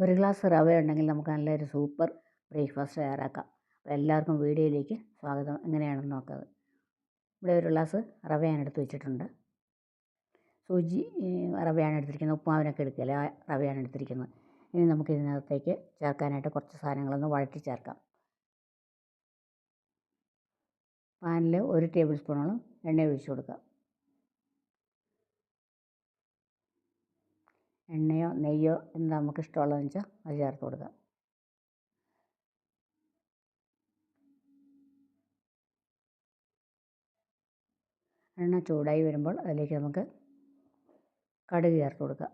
ഒരു ഗ്ലാസ് റവ ഉണ്ടെങ്കിൽ നമുക്ക് നല്ലൊരു സൂപ്പർ ബ്രേക്ക്ഫാസ്റ്റ് തയ്യാറാക്കാം. അപ്പോൾ എല്ലാവർക്കും വീഡിയോയിലേക്ക് സ്വാഗതം. എങ്ങനെയാണെന്ന് നോക്കാം. ഇവിടെ ഒരു ഗ്ലാസ് റവ ഞാൻ എടുത്ത് വെച്ചിട്ടുണ്ട്. സൂചി റവയാണ് എടുത്തിരിക്കുന്നത്. ഉപ്പുമാവിനൊക്കെ എടുക്കില്ല, ആ റവയാണ് എടുത്തിരിക്കുന്നത്. ഇനി നമുക്ക് ഇതിനകത്തേക്ക് ചേർക്കാനായിട്ട് കുറച്ച് സാധനങ്ങളൊന്ന് വഴറ്റി ചേർക്കാം. പാനിൽ 1 ടേബിൾ സ്പൂണോളം എണ്ണ ഒഴിച്ച് കൊടുക്കാം. എണ്ണയോ നെയ്യോ എന്താ നമുക്ക് ഇഷ്ടമുള്ളതെന്ന് വെച്ചാൽ അത് ചേർത്ത് കൊടുക്കാം. എണ്ണ ചൂടായി വരുമ്പോൾ അതിലേക്ക് നമുക്ക് കടുക് ചേർത്ത് കൊടുക്കാം.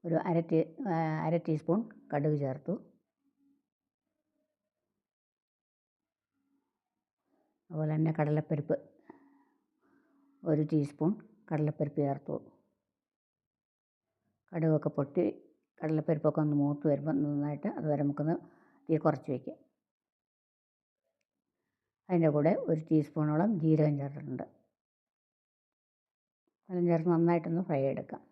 ഒരു അര ടീസ്പൂൺ കടുക് ചേർത്തു. അതുപോലെ തന്നെ കടലപ്പരിപ്പ് 1 ടീസ്പൂൺ കടലപ്പരിപ്പ് ചേർത്തു. കടുകൊക്കെ പൊട്ടി കടലപ്പരിപ്പൊക്കെ ഒന്ന് മൂത്ത് വരുമ്പോൾ നന്നായിട്ട് അതുവരെ നമുക്കൊന്ന് തീ കുറച്ച് വയ്ക്കുക. അതിൻ്റെ കൂടെ 1 ടീസ്പൂണോളം ജീരകം ചേർത്തിട്ടുണ്ട്. അതും ചേർത്ത് നന്നായിട്ടൊന്ന് ഫ്രൈ എടുക്കാം.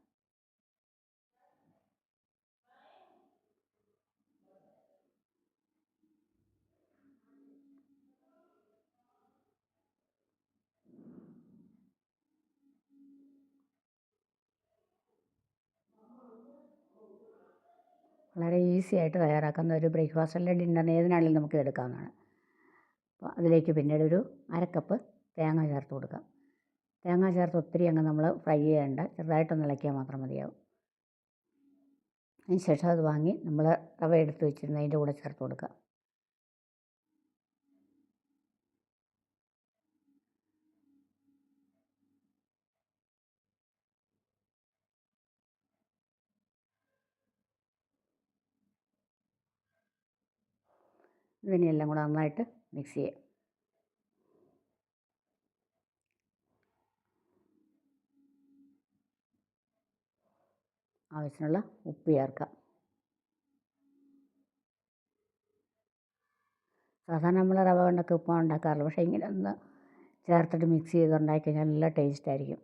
വളരെ ഈസി ആയിട്ട് തയ്യാറാക്കുന്ന ഒരു ബ്രേക്ക്ഫാസ്റ്റ് അല്ലെങ്കിൽ ഡിന്നറിന് ഏതിനാണെങ്കിലും നമുക്ക് എടുക്കാവുന്നതാണ്. അപ്പോൾ അതിലേക്ക് പിന്നീട് ഒരു 1/2 കപ്പ് തേങ്ങ ചേർത്ത് കൊടുക്കാം. തേങ്ങ ചേർത്ത് ഒത്തിരി അങ്ങ് നമ്മൾ ഫ്രൈ ചെയ്യേണ്ട, ചെറുതായിട്ടൊന്ന് ഇളക്കിയാൽ മാത്രം മതിയാവും. അതിന് ശേഷം അത് വാങ്ങി നമ്മൾ റവ എടുത്ത് വെച്ചിരുന്ന അതിൻ്റെ കൂടെ ചേർത്ത് കൊടുക്കുക. ഇതിനെല്ലാം കൂടെ നന്നായിട്ട് മിക്സ് ചെയ്യാം. ആവശ്യത്തിനുള്ള ഉപ്പ് ചേർക്കാം. സാധാരണ നമ്മൾ റവ കൊണ്ടൊക്കെ ഉപ്പുമാവ് ഉണ്ടാക്കാറില്ല, പക്ഷേ ഇങ്ങനെ ഒന്ന് ചേർത്തിട്ട് മിക്സ് ചെയ്ത് ഉണ്ടാക്കി കഴിഞ്ഞാൽ നല്ല ടേസ്റ്റ് ആയിരിക്കും.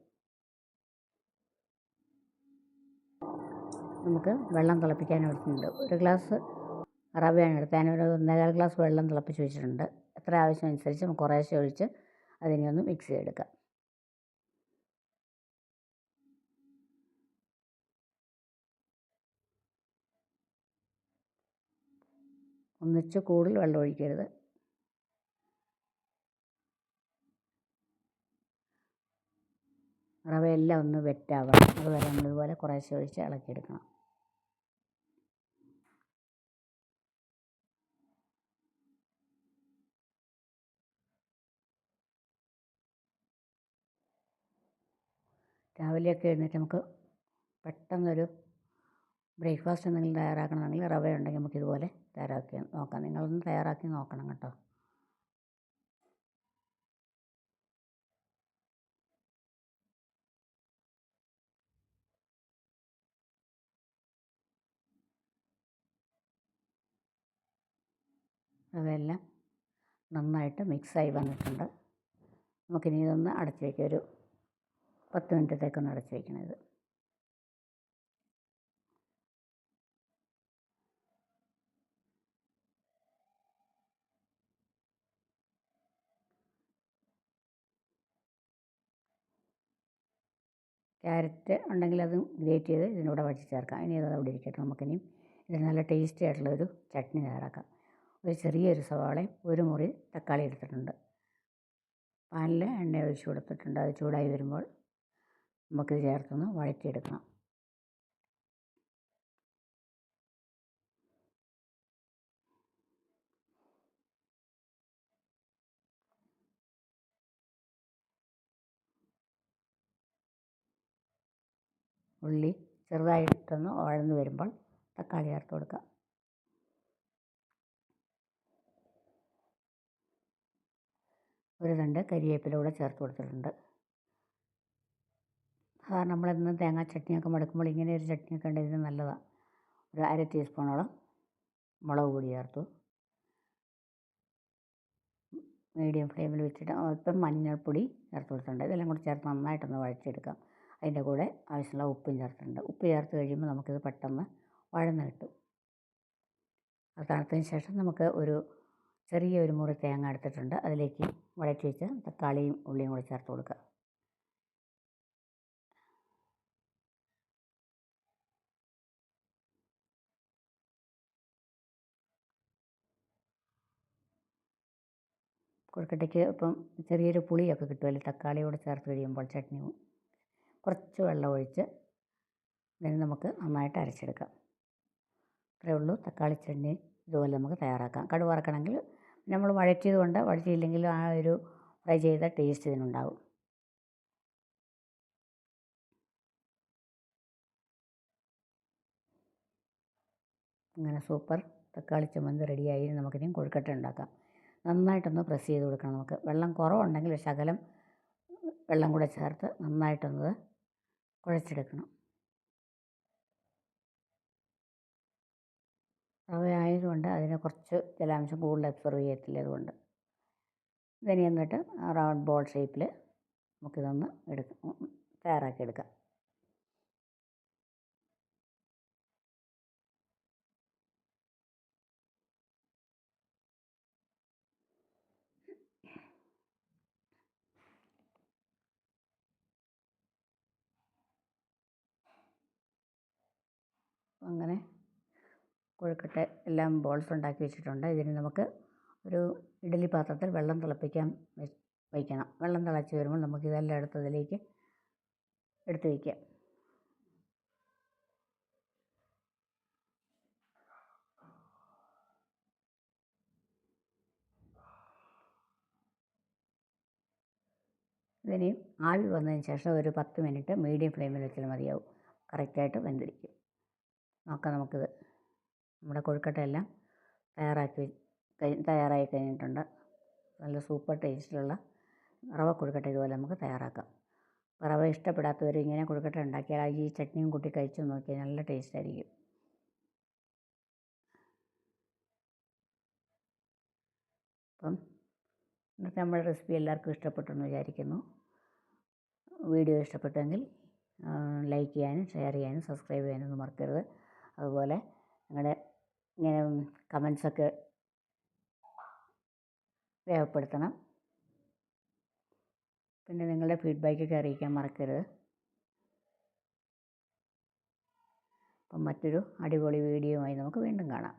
നമുക്ക് വെള്ളം തിളപ്പിക്കാൻ എടുത്തിട്ടുണ്ട്. 1 ഗ്ലാസ് റവയാണ് എടുത്തത്. ഞാനൊരു 1.25 ഗ്ലാസ് വെള്ളം തിളപ്പിച്ച് വെച്ചിട്ടുണ്ട്. എത്ര ആവശ്യമനുസരിച്ച് നമുക്ക് കുറേശ്ശെ ഒഴിച്ച് അതിനെ ഒന്ന് മിക്സ് ചെയ്തെടുക്കാം. ഒന്നിച്ച് കൂടുതൽ വെള്ളം ഒഴിക്കരുത്. റവയെല്ലാം ഒന്ന് വെറ്റാവണം. അതുവരെ നമ്മളിതുപോലെ കുറേശ്ശെ ഒഴിച്ച് ഇളക്കിയെടുക്കണം. രാവിലെയൊക്കെ എഴുന്നേറ്റ് നമുക്ക് പെട്ടെന്നൊരു ബ്രേക്ക്ഫാസ്റ്റ് എന്തെങ്കിലും തയ്യാറാക്കണമെങ്കിൽ റവ ഉണ്ടെങ്കിൽ നമുക്ക് ഇതുപോലെ തയ്യാറാക്കി നോക്കാം. നിങ്ങളൊന്ന് തയ്യാറാക്കി നോക്കണം കേട്ടോ. റവയെല്ലാം നന്നായിട്ട് മിക്സായി വന്നിട്ടുണ്ട്. നമുക്കിനി ഇതൊന്ന് അടച്ച് വയ്ക്കാം. ഒരു 10 മിനിറ്റത്തേക്കൊന്ന് അടച്ച് വയ്ക്കണം. ഇത് ക്യാരറ്റ് ഉണ്ടെങ്കിൽ അതും ഗ്രേറ്റ് ചെയ്ത് ഇതിനൂടെ വഴറ്റി ചേർക്കാം. ഇനി അത് അവിടെ ഇരിക്കട്ടെ. നമുക്കിനി ഇതിന് നല്ല ടേസ്റ്റി ആയിട്ടുള്ളൊരു ചട്നി തയ്യാറാക്കാം. ഒരു ചെറിയൊരു സവാളയും 1 മുറി തക്കാളി എടുത്തിട്ടുണ്ട്. പാനിൽ എണ്ണ ഒഴിച്ച് കൊടുത്തിട്ടുണ്ട്. അത് ചൂടായി വരുമ്പോൾ നമുക്കിത് ചേർത്തൊന്ന് വഴറ്റിയെടുക്കണം. ഉള്ളി ചെറുതായിട്ടൊന്ന് വഴന്ന് വരുമ്പോൾ തക്കാളി ചേർത്ത് കൊടുക്കാം. ഒരു തണ്ട് കരിവേപ്പില കൂടെ ചേർത്ത് കൊടുത്തിട്ടുണ്ട്. സാധാരണ നമ്മളെന്നും തേങ്ങാ ചട്നിയൊക്കെ മടുക്കുമ്പോൾ ഇങ്ങനെ ഒരു ചട്നിയൊക്കെ ഉണ്ടെങ്കിൽ നല്ലതാണ്. ഒരു 1/2 ടീസ്പൂണോളം മുളക് പൊടി ചേർത്തു. മീഡിയം ഫ്ലെയിമിൽ വെച്ചിട്ട് അല്പം മഞ്ഞൾപ്പൊടി ചേർത്ത് കൊടുത്തിട്ടുണ്ട്. ഇതെല്ലാം കൂടി ചേർത്ത് നന്നായിട്ടൊന്ന് വഴറ്റിയെടുക്കാം. അതിൻ്റെ കൂടെ ആവശ്യമുള്ള ഉപ്പും ചേർത്തിട്ടുണ്ട്. ഉപ്പ് ചേർത്ത് കഴിയുമ്പോൾ നമുക്കിത് പെട്ടെന്ന് വഴന്ന് കിട്ടും. അത് തണുത്തതിന് ശേഷം നമുക്ക് ചെറിയൊരു മുറി തേങ്ങ എടുത്തിട്ടുണ്ട്. അതിലേക്ക് വഴറ്റി വെച്ച തക്കാളിയും ഉള്ളിയും കൂടി ചേർത്ത് കൊടുക്കുക. കൊഴുക്കട്ടയ്ക്ക് ഇപ്പം ചെറിയൊരു പുളിയൊക്കെ കിട്ടുമല്ലോ തക്കാളിയോട് ചേർത്ത് കഴിയുമ്പോൾ ചട്നി. കുറച്ച് വെള്ളം ഒഴിച്ച് ഇതിന് നമുക്ക് നന്നായിട്ട് അരച്ചെടുക്കാം. അത്രയേ ഉള്ളൂ. തക്കാളി ചട്നി ഇതുപോലെ നമുക്ക് തയ്യാറാക്കാം. കടുക് വറക്കണമെങ്കിൽ നമ്മൾ വഴറ്റിയത് കൊണ്ട്, വഴറ്റിയില്ലെങ്കിലും ആ ഒരു ഫ്രൈ ചെയ്ത ടേസ്റ്റ് ഇതിനുണ്ടാവും. അങ്ങനെ സൂപ്പർ തക്കാളി ചമ്മന്തി റെഡിയായി. നമുക്കിനി കൊഴുക്കട്ട ഉണ്ടാക്കാം. നന്നായിട്ടൊന്ന് പ്രസ് ചെയ്ത് കൊടുക്കണം. നമുക്ക് വെള്ളം കുറവുണ്ടെങ്കിൽ ശകലം വെള്ളം കൂടെ ചേർത്ത് നന്നായിട്ടൊന്ന് കുഴച്ചെടുക്കണം. റവ ആയതുകൊണ്ട് അതിന് കുറച്ച് ജലാംശം കൂടുതൽ അബ്സർവ് ചെയ്യത്തില്ല. അതുകൊണ്ട് ഇതിനി എന്നിട്ട് റൗണ്ട് ബോൾ ഷേപ്പിൽ നമുക്കിതൊന്ന് തയ്യാറാക്കിയെടുക്കാം. അങ്ങനെ കൊഴുക്കട്ട എല്ലാം ബോൾസ് ഉണ്ടാക്കി വെച്ചിട്ടുണ്ട്. ഇതിന് നമുക്ക് ഒരു ഇഡ്ഡലി പാത്രത്തിൽ വെള്ളം തിളപ്പിക്കാൻ വയ്ക്കണം. വെള്ളം തിളച്ച് വരുമ്പോൾ നമുക്കിതെല്ലാം അതിലേക്ക് എടുത്ത് വയ്ക്കാം. ഇതിന് ആവി വന്നതിന് ശേഷം ഒരു 10 മിനിറ്റ് മീഡിയം ഫ്ലെയിമിൽ വെച്ചാൽ മതിയാവും. കറക്റ്റായിട്ട് വെന്തിരിക്കും. നോക്കാം നമുക്കിത്. നമ്മുടെ കൊഴുക്കട്ടയെല്ലാം തയ്യാറായി കഴിഞ്ഞിട്ടുണ്ട്. നല്ല സൂപ്പർ ടേസ്റ്റിലുള്ള റവ കൊഴുക്കട്ട ഇതുപോലെ നമുക്ക് തയ്യാറാക്കാം. റവ ഇഷ്ടപ്പെടാത്തവർ ഇങ്ങനെ കൊഴുക്കട്ട ഉണ്ടാക്കിയാൽ ഈ ചട്നിയും കൂട്ടി കഴിച്ചു നോക്കിയാൽ നല്ല ടേസ്റ്റ് ആയിരിക്കും. അപ്പം ഇന്നത്തെ നമ്മുടെ റെസിപ്പി എല്ലാവർക്കും ഇഷ്ടപ്പെട്ടെന്ന് വിചാരിക്കുന്നു. വീഡിയോ ഇഷ്ടപ്പെട്ടെങ്കിൽ ലൈക്ക് ചെയ്യാനും ഷെയർ ചെയ്യാനും സബ്സ്ക്രൈബ് ചെയ്യാനൊന്നും മറക്കരുത്. അതുപോലെ നിങ്ങളുടെ ഇങ്ങനെ കമൻസൊക്കെ രേഖപ്പെടുത്തണം. പിന്നെ നിങ്ങളുടെ ഫീഡ്ബാക്കൊക്കെ അറിയിക്കാൻ മറക്കരുത്. അപ്പം മറ്റൊരു അടിപൊളി വീഡിയോയുമായി നമുക്ക് വീണ്ടും കാണാം.